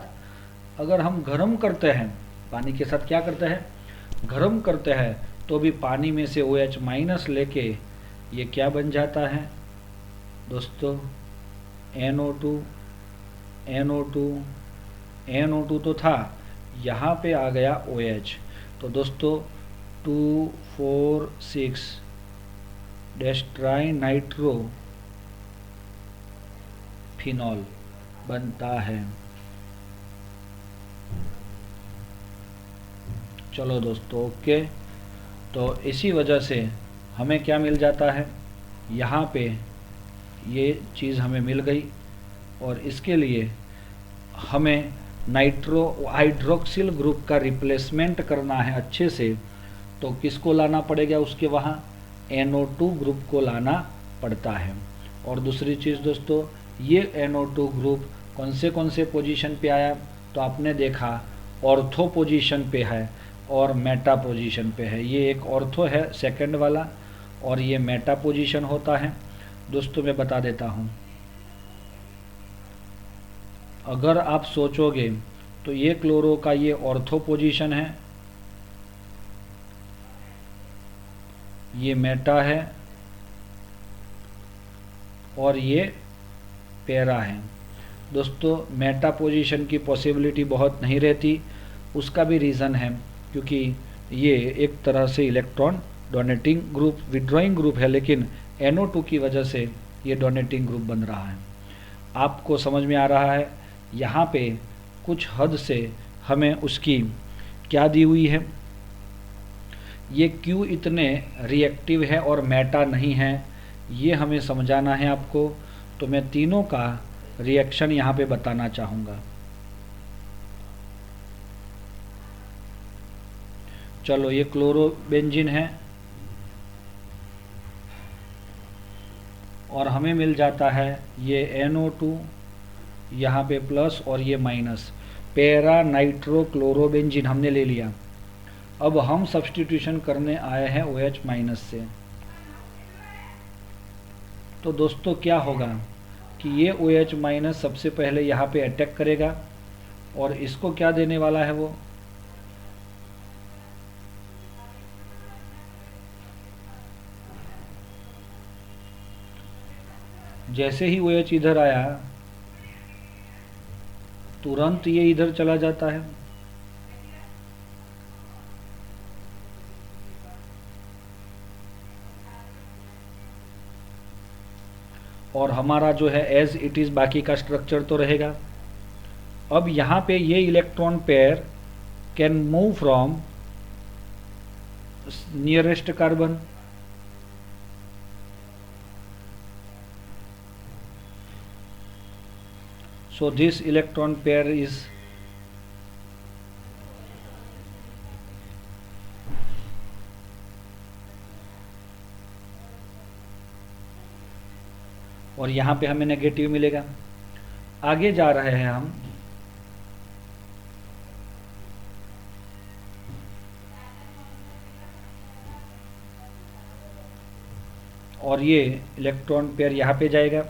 अगर हम गर्म करते हैं, पानी के साथ क्या करते हैं? गर्म करते हैं, तो भी पानी में से OH- लेके ये क्या बन जाता है दोस्तों? NO2 तो था, यहाँ पे आ गया OH। तो दोस्तों 2,4,6 डेस्ट्राइनाइट्रो फिनॉल बनता है। चलो दोस्तों, ओके। तो इसी वजह से हमें क्या मिल जाता है, यहाँ पे ये चीज़ हमें मिल गई, और इसके लिए हमें नाइट्रो हाइड्रोक्सिल ग्रुप का रिप्लेसमेंट करना है अच्छे से। तो किसको लाना पड़ेगा, उसके वहाँ NO2 ग्रुप को लाना पड़ता है। और दूसरी चीज़ दोस्तों, ये NO2 ग्रुप कौन से पोजीशन पे आया, तो आपने देखा ऑर्थो पोजीशन पे है और मेटा पोजीशन पे है। ये एक ऑर्थो है सेकंड वाला, और ये मेटा पोजीशन होता है। दोस्तों मैं बता देता हूँ, अगर आप सोचोगे तो ये क्लोरो का ये ऑर्थो पोजीशन है, ये मेटा है, और ये पैरा है। दोस्तों मेटा पोजीशन की पॉसिबिलिटी बहुत नहीं रहती, उसका भी रीज़न है क्योंकि ये एक तरह से electron donating group, withdrawing group है, लेकिन NO2 की वजह से ये डोनेटिंग ग्रुप बन रहा है। आपको समझ में आ रहा है, यहाँ पे कुछ हद से हमें उसकी क्या दी हुई है, ये क्यों इतने रिएक्टिव है और मेटा नहीं है, ये हमें समझाना है आपको। तो मैं तीनों का रिएक्शन यहाँ पे बताना चाहूँगा। चलो, ये क्लोरोबेंजीन है और हमें मिल जाता है ये NO2, यहाँ पे प्लस और ये माइनस, पैरा नाइट्रो क्लोरोबेंजीन हमने ले लिया। अब हम सब्स्टिट्यूशन करने आए हैं OH माइनस से। तो दोस्तों क्या होगा कि ये OH माइनस सबसे पहले यहाँ पे अटैक करेगा, और इसको क्या देने वाला है, वो जैसे ही OH इधर आया तुरंत ये इधर चला जाता है, और हमारा जो है एज इट इज़ बाकी का स्ट्रक्चर तो रहेगा। अब यहाँ पे ये electron pair can move from nearest carbon, so this electron pair is और यहाँ पे हमें नेगेटिव मिलेगा। आगे जा रहे हैं हम, और ये इलेक्ट्रॉन पेयर यहाँ पे जाएगा,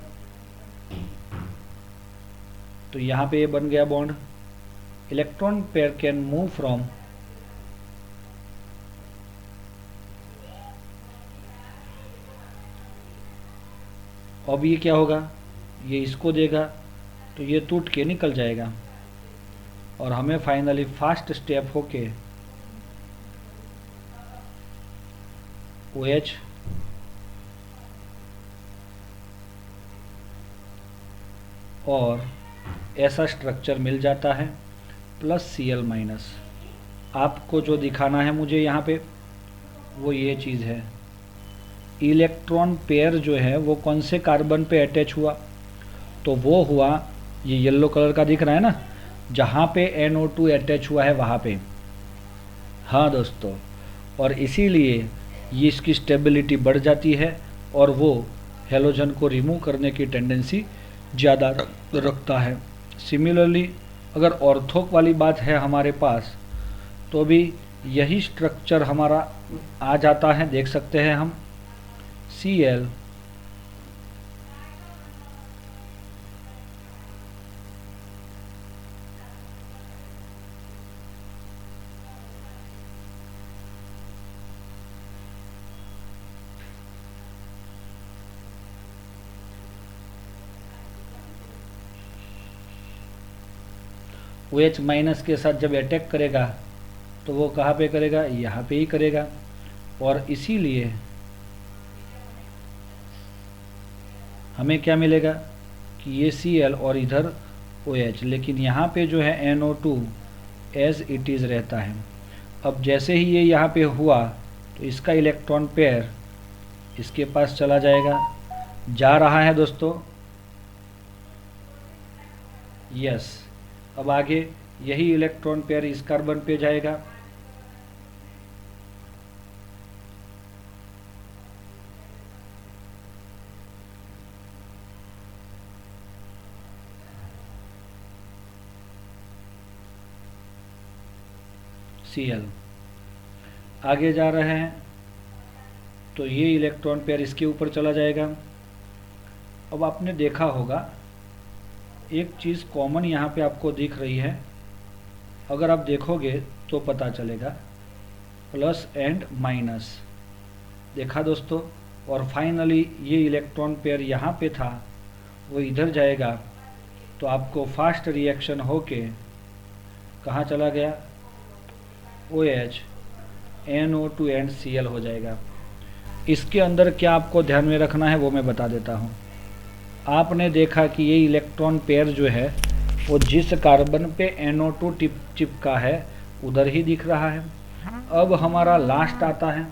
तो यहाँ पे ये बन गया bond. Electron pair can move from अब ये क्या होगा, ये इसको देगा तो ये टूट के निकल जाएगा, और हमें फाइनली फास्ट स्टेप होके OH और ऐसा स्ट्रक्चर मिल जाता है प्लस Cl माइनस। आपको जो दिखाना है मुझे यहाँ पे वो ये चीज़ है, इलेक्ट्रॉन पेयर जो है वो कौन से कार्बन पे अटैच हुआ, तो वो हुआ ये येलो कलर का दिख रहा है ना, जहाँ पे NO2 अटैच हुआ है वहाँ पे। हाँ दोस्तों, और इसीलिए ये इसकी स्टेबिलिटी बढ़ जाती है और वो हेलोजन को रिमूव करने की टेंडेंसी ज़्यादा रखता है। सिमिलरली अगर ऑर्थो वाली बात है हमारे पास, तो भी यही स्ट्रक्चर हमारा आ जाता है, देख सकते हैं हम Cl OH माइनस के साथ जब अटैक करेगा तो वो कहाँ पे करेगा, यहाँ पे ही करेगा, और इसीलिए हमें क्या मिलेगा कि ये Cl और इधर OH, लेकिन यहाँ पे जो है NO2 एज इट इज़ रहता है। अब जैसे ही ये यहाँ पे हुआ तो इसका इलेक्ट्रॉन पेयर इसके पास चला जाएगा, जा रहा है दोस्तों, यस। अब आगे यही इलेक्ट्रॉन पेयर इस कार्बन पे जाएगा, Cl आगे जा रहे हैं तो ये इलेक्ट्रॉन पेयर इसके ऊपर चला जाएगा। अब आपने देखा होगा एक चीज़ कॉमन यहाँ पे आपको दिख रही है, अगर आप देखोगे तो पता चलेगा, प्लस एंड माइनस, देखा दोस्तों। और फाइनली ये इलेक्ट्रॉन पेयर यहाँ पे था, वो इधर जाएगा तो आपको फास्ट रिएक्शन होके कहाँ चला गया, OH NO2 एंड Cl हो जाएगा। इसके अंदर क्या आपको ध्यान में रखना है वो मैं बता देता हूँ। आपने देखा कि ये इलेक्ट्रॉन पेयर जो है वो जिस कार्बन पे NO2 चिपका है उधर ही दिख रहा है। अब हमारा लास्ट आता है,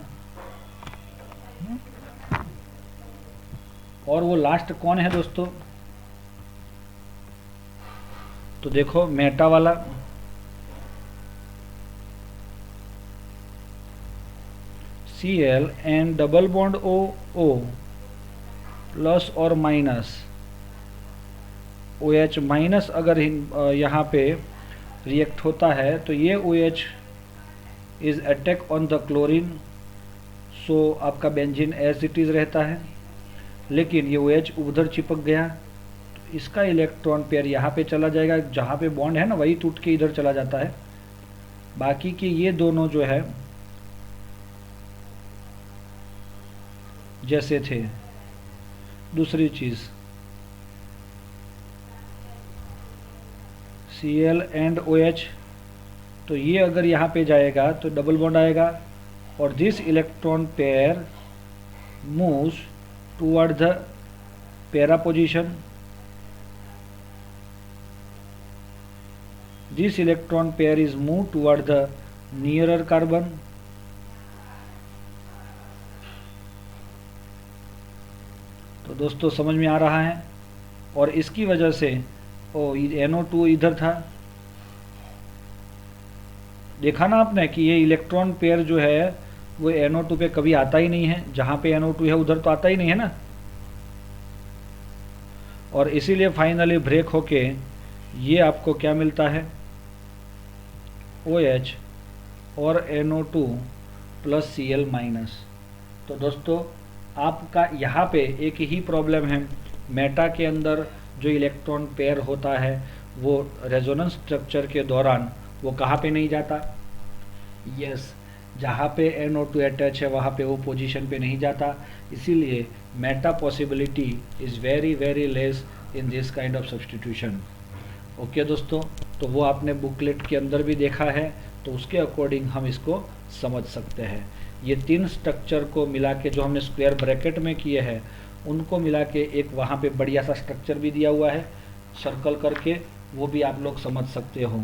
और वो लास्ट कौन है दोस्तों, तो देखो मेटा वाला, Cl and double bond O plus और माइनस OH माइनस अगर यहाँ पे रिएक्ट होता है तो ये OH is attack on the chlorine, so आपका बेंजीन एज इट इज़ रहता है। लेकिन ये OH उधर चिपक गया तो इसका इलेक्ट्रॉन पेयर यहाँ पे चला जाएगा, जहाँ पे बॉन्ड है ना वही टूट के इधर चला जाता है। बाकी के ये दोनों जो है जैसे थे। दूसरी चीज़ Cl एंड OH, तो ये अगर यहाँ पे जाएगा तो डबल बॉन्ड आएगा और this electron pair moves toward the para position, this electron pair is move toward the nearer carbon. तो दोस्तों समझ में आ रहा है। और इसकी वजह से NO2 इधर था, देखा ना आपने कि ये इलेक्ट्रॉन पेयर जो है वो NO2 पे कभी आता ही नहीं है, जहाँ पे NO2 है उधर तो आता ही नहीं है ना। और इसीलिए फाइनली ब्रेक होके ये आपको क्या मिलता है, OH और NO2 प्लस Cl माइनस। तो दोस्तों आपका यहाँ पे एक ही प्रॉब्लम है, मेटा के अंदर जो इलेक्ट्रॉन पेयर होता है वो रेजोनेंस स्ट्रक्चर के दौरान वो कहाँ पे नहीं जाता, यस, जहाँ पे NO2 अटैच है वहाँ पे वो पोजीशन पे नहीं जाता। इसीलिए Meta possibility is very very less in this kind of substitution. Okay दोस्तों, तो वो आपने बुकलेट के अंदर भी देखा है, तो उसके अकॉर्डिंग हम इसको समझ सकते हैं। ये तीन स्ट्रक्चर को मिला के जो हमने स्क्वायर ब्रैकेट में किए हैं उनको मिला के एक वहाँ पे बढ़िया सा स्ट्रक्चर भी दिया हुआ है सर्कल करके, वो भी आप लोग समझ सकते हो।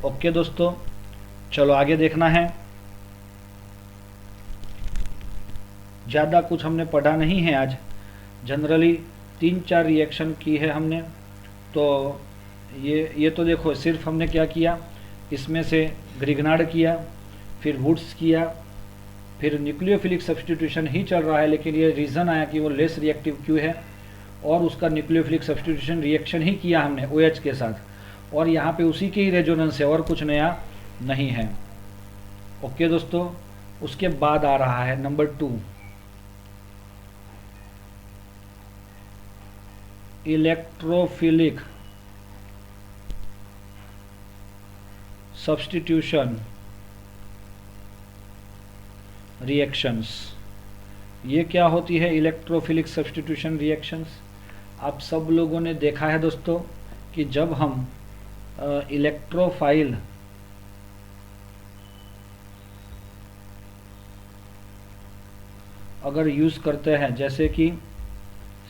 ओके दोस्तों, चलो आगे देखना है। ज़्यादा कुछ हमने पढ़ा नहीं है आज, जनरली 3-4 रिएक्शन की है हमने। तो ये तो देखो सिर्फ हमने क्या किया, इसमें से ग्रिग्नार्ड किया, फिर वुड्स किया, फिर न्यूक्लियोफिलिक सब्स्टिट्यूशन ही चल रहा है, लेकिन ये रीज़न आया कि वो लेस रिएक्टिव क्यों है, और उसका न्यूक्लियोफिलिक सब्स्टिट्यूशन रिएक्शन ही किया हमने OH के साथ, और यहाँ पे उसी के ही रेजोनेंस है और कुछ नया नहीं है। ओके दोस्तों, उसके बाद आ रहा है नंबर 2, इलेक्ट्रोफिलिक सब्स्टिट्यूशन रिएक्शंस। ये क्या होती है इलेक्ट्रोफिलिक सब्स्टिट्यूशन रिएक्शंस? आप सब लोगों ने देखा है दोस्तों कि जब हम इलेक्ट्रोफाइल अगर यूज़ करते हैं, जैसे कि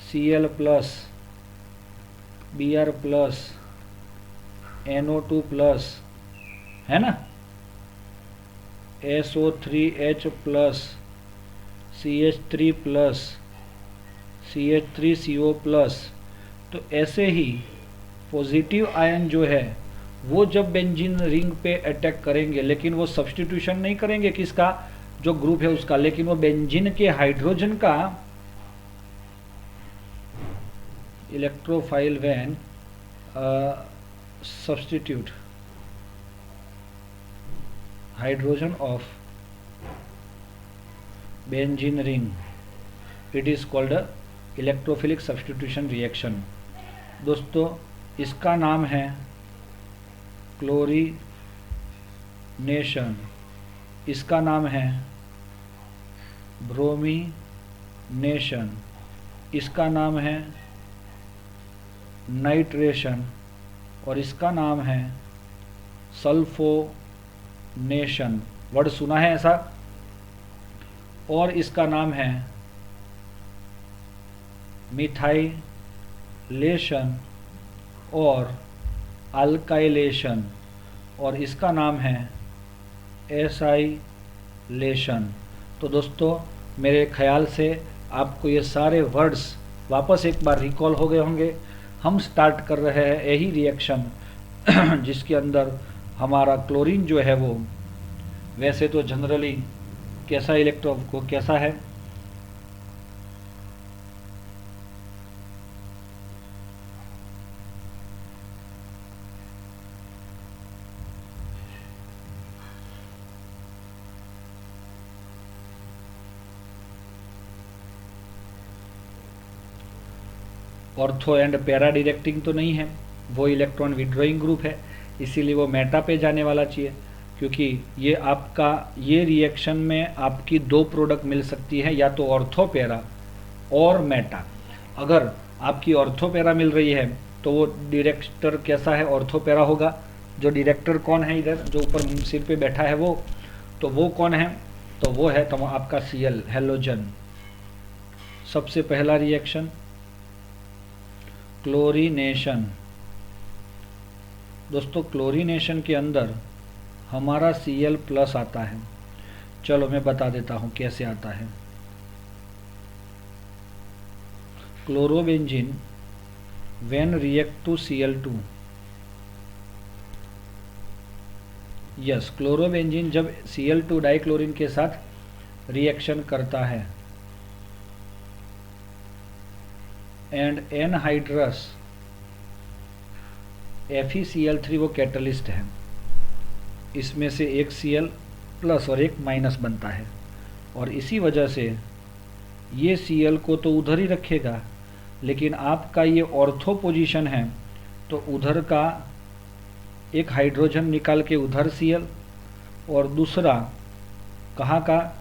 Cl plus, Br plus, NO2 plus, है ना, SO3H plus, CH3 plus, CH3CO plus, तो ऐसे ही पॉजिटिव आयन जो है वो जब बेंजीन रिंग पे अटैक करेंगे, लेकिन वो सब्स्टिट्यूशन नहीं करेंगे किसका, जो ग्रुप है उसका, लेकिन वो बेंजीन के हाइड्रोजन का electrophile when substitute hydrogen of benzene ring, it is called electrophilic substitution reaction. दोस्तों इसका नाम है क्लोरीनेशन, इसका नाम है ब्रोमीनेशन, इसका नाम है नाइट्रेशन और इसका नाम है सल्फोनेशन। वर्ड सुना है ऐसा? और इसका नाम है मिथाइलेशन और अल्काइलेशन और इसका नाम है एसाइलेशन। तो दोस्तों मेरे ख्याल से आपको ये सारे वर्ड्स वापस एक बार रिकॉल हो गए होंगे। हम स्टार्ट कर रहे हैं यही रिएक्शन जिसके अंदर हमारा क्लोरीन जो है वो वैसे तो जनरली कैसा इलेक्ट्रॉन को कैसा है, ऑर्थो एंड पैरा डायरेक्टिंग तो नहीं है, वो इलेक्ट्रॉन विड्रॉइंग ग्रुप है, इसीलिए वो मेटा पे जाने वाला चाहिए, क्योंकि ये आपका ये रिएक्शन में आपकी दो प्रोडक्ट मिल सकती है, या तो ऑर्थो पैरा और मेटा। अगर आपकी ऑर्थो पैरा मिल रही है तो वो डायरेक्टर कैसा है, ऑर्थो पैरा होगा। जो डायरेक्टर कौन है इधर जो ऊपर सिर पे बैठा है वो, तो वो कौन है, तो वो है तो आपका Cl हेलोजन। सबसे पहला रिएक्शन क्लोरीनेशन। दोस्तों क्लोरीनेशन के अंदर हमारा Cl प्लस आता है। चलो मैं बता देता हूँ कैसे आता है। Chlorobenzene when react to Cl2, yes chlorobenzene जब Cl2 डाइक्लोरीन के साथ रिएक्शन करता है एंड एनहाइड्रस FeCl3 वो कैटलिस्ट है, इसमें से एक Cl प्लस और एक माइनस बनता है और इसी वजह से ये Cl को तो उधर ही रखेगा, लेकिन आपका ये ऑर्थो पोजीशन है तो उधर का एक हाइड्रोजन निकाल के उधर Cl और दूसरा कहाँ का,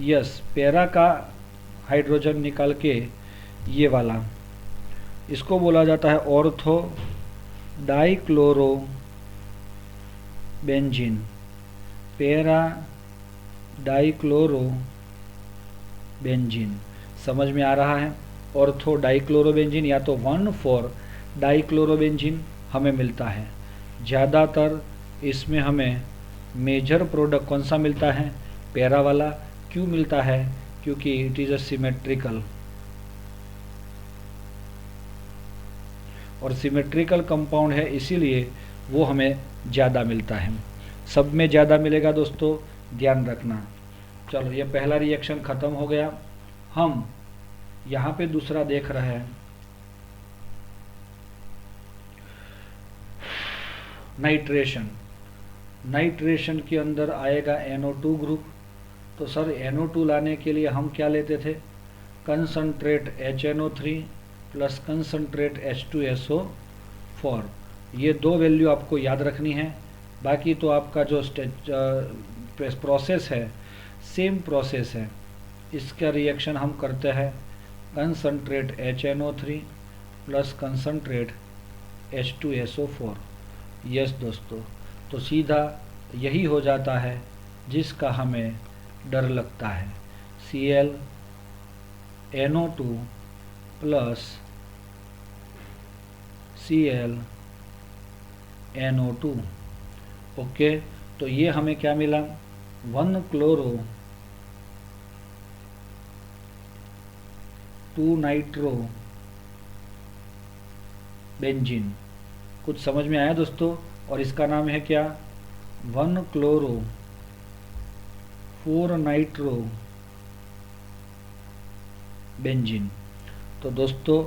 यस पैरा का हाइड्रोजन निकाल के ये वाला, इसको बोला जाता है ऑर्थो डाइक्लोरोबेंजीन, पैरा डाइक्लोरोबेंजीन। समझ में आ रहा है? ऑर्थो डाइक्लोरोबेंजीन या तो 1,4 डाइक्लोरोबेंजीन हमें मिलता है। ज़्यादातर इसमें हमें मेजर प्रोडक्ट कौन सा मिलता है, पैरा वाला। क्यों मिलता है? क्योंकि इट इज़ अ सिमेट्रिकल, और सिमेट्रिकल कंपाउंड है इसीलिए वो हमें ज़्यादा मिलता है। सब में ज़्यादा मिलेगा दोस्तों, ध्यान रखना। चलो ये पहला रिएक्शन ख़त्म हो गया। हम यहाँ पे दूसरा देख रहे हैं, नाइट्रेशन। नाइट्रेशन के अंदर आएगा NO2 ग्रुप। तो सर NO2 लाने के लिए हम क्या लेते थे, concentrate HNO3 plus concentrate H2SO4। ये दो वैल्यू आपको याद रखनी है। बाकी तो आपका जो प्रोसेस है सेम प्रोसेस है। इसका रिएक्शन हम करते हैं concentrate HNO3 plus concentrate H2SO4। Yes दोस्तों, तो सीधा यही हो जाता है जिसका हमें डर लगता है। Cl NO2 plus Cl NO2। Okay, तो ये हमें क्या मिला, 1 क्लोरो 2 नाइट्रो बेंजीन। कुछ समझ में आया दोस्तों? और इसका नाम है क्या, 1 क्लोरो 4 नाइट्रो बेंजीन। तो दोस्तों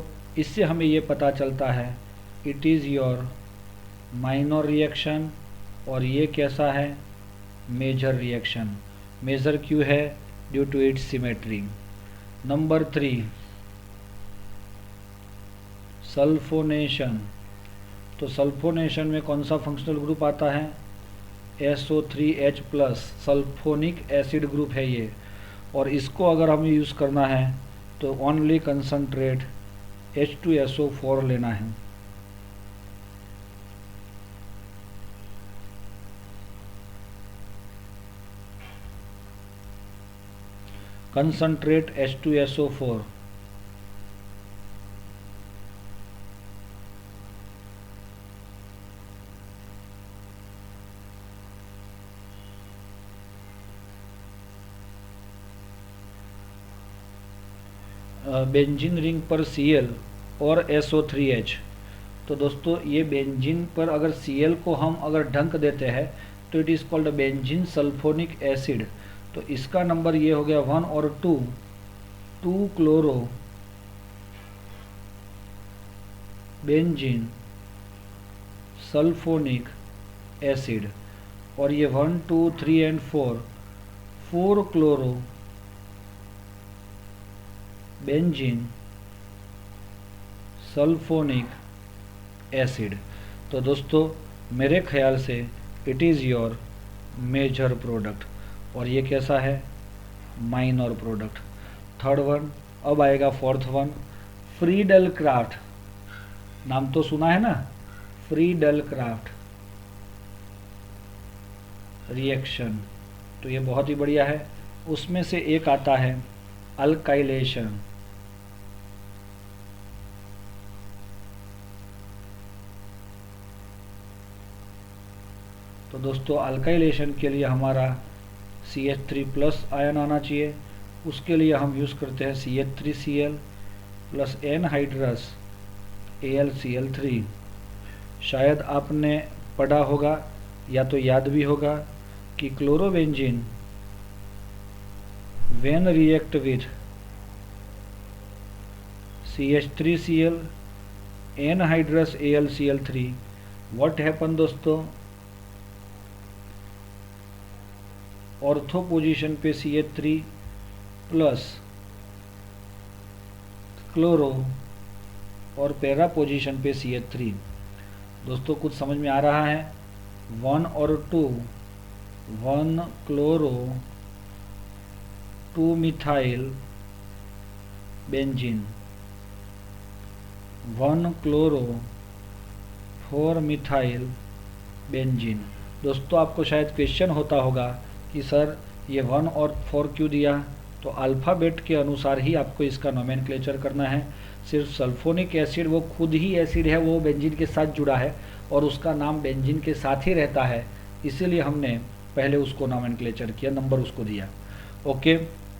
इससे हमें ये पता चलता है it is your minor reaction, और ये कैसा है, मेजर रिएक्शन। मेजर क्यों है, due to its symmetry. Number 3 sulphonation. तो सल्फोनेशन में कौन सा फंक्शनल ग्रुप आता है, SO3H plus, sulphonic acid group है ये। और इसको अगर हमें यूज़ करना है तो ओनली कंसंट्रेट H2SO4 लेना है। Concentrate H2SO4। बेंजीन रिंग पर Cl और SO3H। तो दोस्तों ये बेंजीन पर अगर Cl को हम अगर ढंक देते हैं तो it is called benzene sulphonic acid. तो इसका नंबर ये हो गया 1 और 2 क्लोरो बेंजीन सल्फोनिक एसिड। और ये 1 2 3 and 4 chloro benzene sulphonic acid. तो दोस्तों मेरे ख्याल से it is your major product, और ये कैसा है, माइनर प्रोडक्ट। थर्ड वन, अब आएगा फोर्थ वन, फ्रीडल क्राफ्ट। नाम तो सुना है ना, फ्रीडल क्राफ्ट रिएक्शन। तो ये बहुत ही बढ़िया है। उसमें से एक आता है अल्काइलेशन। तो दोस्तों अल्काइलेशन के लिए हमारा CH3 प्लस आयन आना चाहिए। उसके लिए हम यूज़ करते हैं CH3Cl प्लस एनहाइड्रस AlCl3। शायद आपने पढ़ा होगा या तो याद भी होगा कि chlorobenzene when react with CH3Cl anhydrous AlCl3 what happen दोस्तों, ऑर्थो पोजीशन पे CH3 प्लस क्लोरो और पैरा पोजीशन पे CH3। दोस्तों कुछ समझ में आ रहा है, 1 और 2, 1 chloro 2 methyl benzene, 1 chloro 4 methyl benzene. दोस्तों आपको शायद क्वेश्चन होता होगा कि सर ये 1 और 4 क्यों दिया, तो अल्फ़ाबेट के अनुसार ही आपको इसका नोमेनक्लेचर करना है। सिर्फ सल्फोनिक एसिड वो खुद ही एसिड है, वो बेंजीन के साथ जुड़ा है और उसका नाम बेंजीन के साथ ही रहता है, इसीलिए हमने पहले उसको नोमेनक्लेचर किया, नंबर उसको दिया। ओके,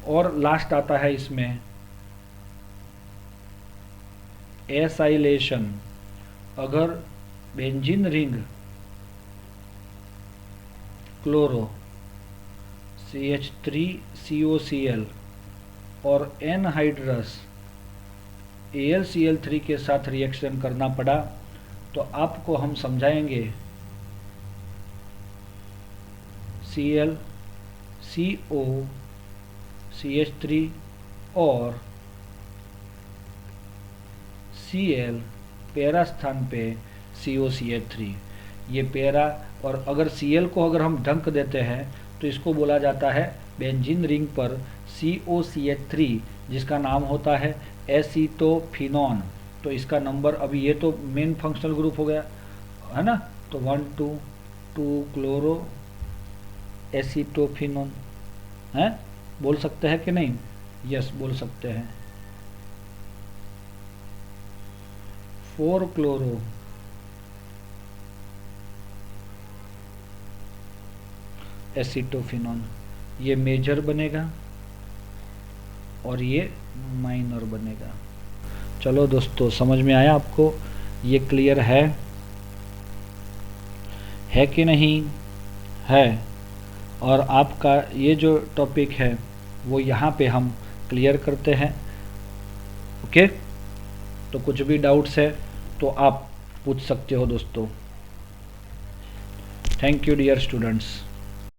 और लास्ट आता है इसमें एसाइलेशन। अगर बेंजीन रिंग क्लोरो CH3COCl और एनहाइड्रस AlCl3 के साथ रिएक्शन करना पड़ा तो आपको हम समझाएंगे Cl CO CH3 और Cl पैरा स्थान पे COCH3, ये पैरा। और अगर Cl को अगर हम ढंक देते हैं तो इसको बोला जाता है बेंजीन रिंग पर COCH3, जिसका नाम होता है एसीटोफिनॉन। तो इसका नंबर, अभी ये तो मेन फंक्शनल ग्रुप हो गया है ना, तो 1 2 क्लोरो एसीटोफिनॉन है, बोल सकते हैं कि नहीं। यस बोल सकते हैं। 4 क्लोरो एसीटोफिनॉन, ये मेजर बनेगा और ये माइनर बनेगा। चलो दोस्तों, समझ में आया आपको? ये क्लियर है कि नहीं? है। और आपका ये जो टॉपिक है वो यहाँ पे हम क्लियर करते हैं। ओके, तो कुछ भी डाउट्स है तो आप पूछ सकते हो दोस्तों। Thank you dear students.